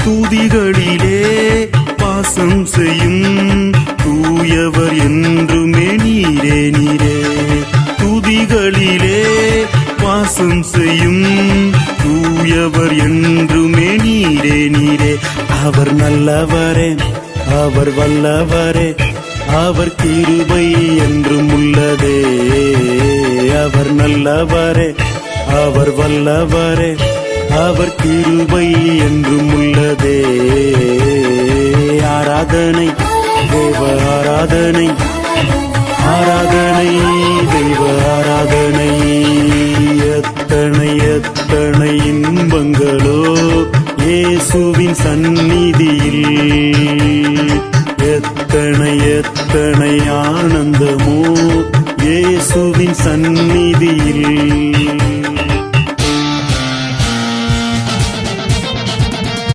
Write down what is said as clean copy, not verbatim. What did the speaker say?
துதிகளிலே வாசம் செய்யும் தூயவர் என்றுமே நீரே நீரே. துதிகளிலே வாசம் செய்யும் தூயவர் என்றுமே நீரே நீரே. அவர் நல்லவரே, அவர் வல்லவரே, அவர் கிருபை என்றும் உள்ளதே. அவர் நல்லவரே, அவர் வல்லவரே, அவர் கிருபை என்றும் உள்ளதே. ஆராதனை தேவ ஆராதனை, ஆராதனை தெய்வ ஆராதனை. எத்தனை எத்தனை இன்பங்களோ இயேசுவின் சந்நிதியில், எத்தனை எத்தனை ஆனந்தமோ இயேசுவின் சந்நிதியில்.